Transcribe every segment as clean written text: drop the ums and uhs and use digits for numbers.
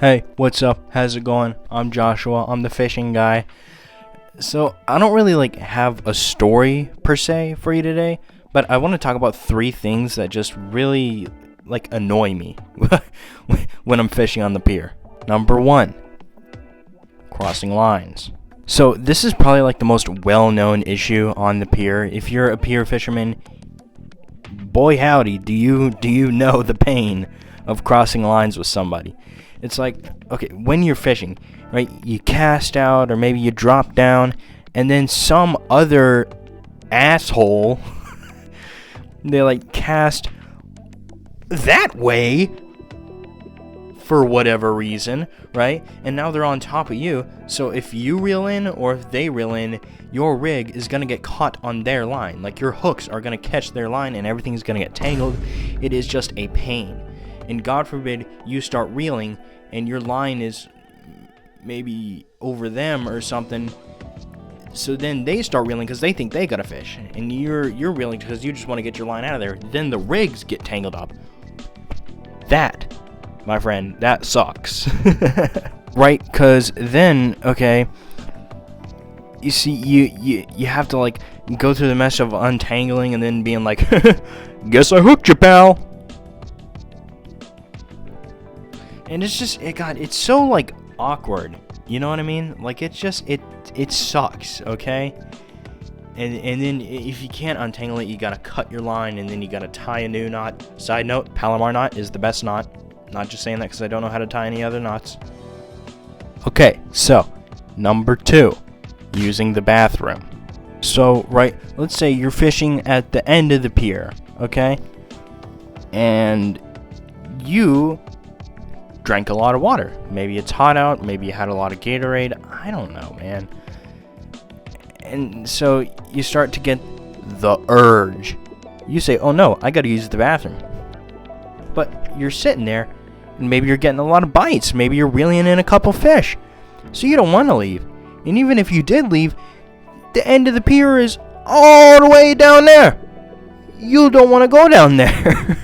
Hey, what's up? How's it going? I'm Joshua. I'm the fishing guy. So, I don't really have a story per se for you today, but I want to talk about 3 things that just really annoy me when I'm fishing on the pier. Number 1, crossing lines. So, this is probably the most well-known issue on the pier. If you're a pier fisherman, boy howdy, do you know the pain of crossing lines with somebody. It's okay, when you're fishing, right, you cast out or maybe you drop down, and then some other asshole, they cast that way for whatever reason, right? And now they're on top of you, so if you reel in or if they reel in, your rig is going to get caught on their line. Your hooks are going to catch their line and everything's going to get tangled. It is just a pain. And God forbid you start reeling and your line is maybe over them or something. So then they start reeling because they think they got a fish, and you're reeling because you just want to get your line out of there. Then the rigs get tangled up. That, my friend, that sucks. Right? Because then, okay, you see, you have to go through the mess of untangling and then being like, guess I hooked you, pal. And it's just, it's so awkward, you know what I mean? It sucks, okay? And then if you can't untangle it, you gotta cut your line, and then you gotta tie a new knot. Side note, Palomar knot is the best knot. Not just saying that because I don't know how to tie any other knots. Okay, so, number 2, using the bathroom. So, right, let's say you're fishing at the end of the pier, okay? And you drank a lot of water. Maybe it's hot out, maybe you had a lot of Gatorade, I don't know, man. And so you start to get the urge. You say, oh no, I gotta use the bathroom. But you're sitting there, and maybe you're getting a lot of bites, maybe you're reeling in a couple fish, so you don't want to leave. And even if you did leave, the end of the pier is all the way down there. You don't want to go down there.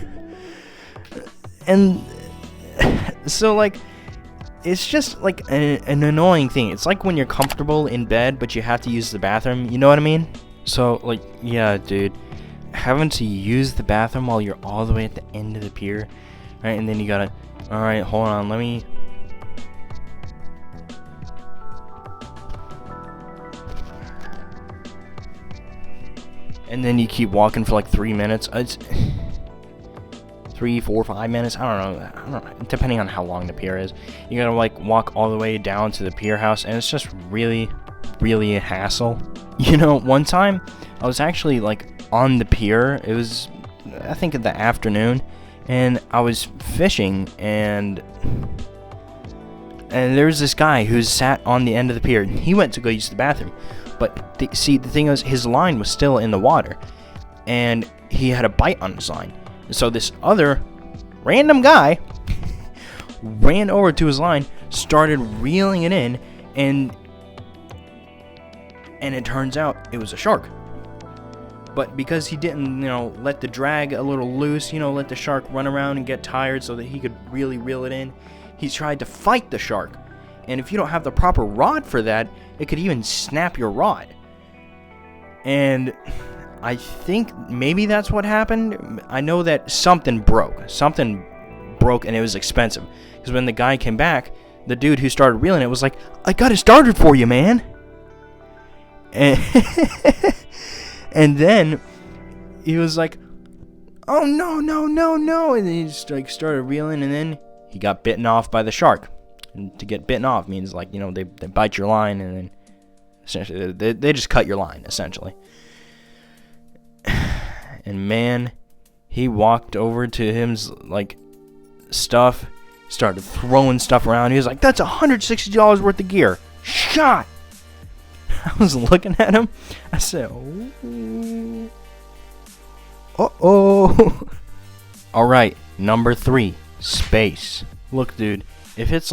And so it's just an annoying thing. It's when you're comfortable in bed but you have to use the bathroom, you know what I mean? So yeah, dude, having to use the bathroom while you're all the way at the end of the pier, right? And then you gotta, all right, hold on, let me, and then you keep walking for 3 minutes. It's 3, 4, 5 minutes, I don't know, depending on how long the pier is. You gotta walk all the way down to the pier house, and it's just really a hassle. You know, one time I was actually on the pier. It was, I think, in the afternoon, and I was fishing, and there was this guy who sat on the end of the pier. He went to go use the bathroom, but the thing was, his line was still in the water, and he had a bite on his line. So this other random guy ran over to his line, started reeling it in, and it turns out it was a shark. But because he didn't, let the drag a little loose, let the shark run around and get tired so that he could really reel it in, he tried to fight the shark. And if you don't have the proper rod for that, it could even snap your rod. And I think maybe that's what happened. I know that something broke. Something broke, and it was expensive. Because when the guy came back, the dude who started reeling it was like, I got it started for you, man. And, and then he was like, oh, no. And then he just started reeling, and then he got bitten off by the shark. And to get bitten off means they bite your line, and then essentially they just cut your line, essentially. And man, he walked over to him's stuff, started throwing stuff around. He was like, that's $160 worth of gear. Shot! I was looking at him. I said, oh. Uh-oh. Alright, number 3, space. Look, dude, if it's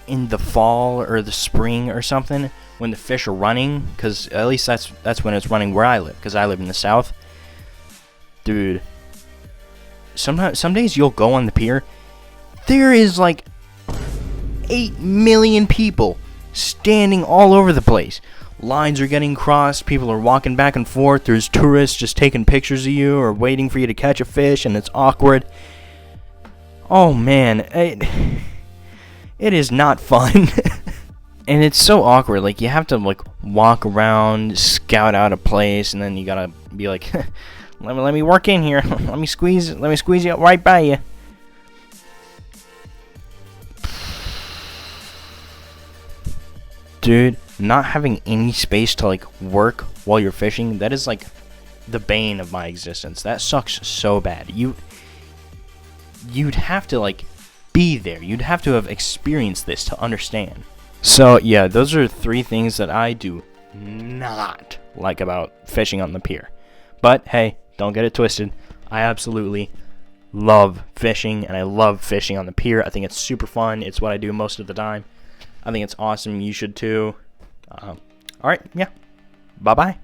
in the fall or the spring or something, when the fish are running, because at least that's when it's running where I live, because I live in the south. Dude, some days you'll go on the pier, there is 8 million people standing all over the place. Lines are getting crossed, people are walking back and forth, there's tourists just taking pictures of you or waiting for you to catch a fish, and it's awkward. Oh man, it is not fun. And it's so awkward, like you have to like walk around, scout out a place, and then you gotta be like, let me work in here, let me squeeze you right by you. Dude, not having any space to like work while you're fishing, that is like the bane of my existence. That sucks so bad. You'd have to like be there. You'd have to have experienced this to understand. So yeah, those are 3 things that I do not like about fishing on the pier. But hey, don't get it twisted. I absolutely love fishing, and I love fishing on the pier. I think it's super fun. It's what I do most of the time. I think it's awesome. You should too. Alright, yeah. Bye-bye.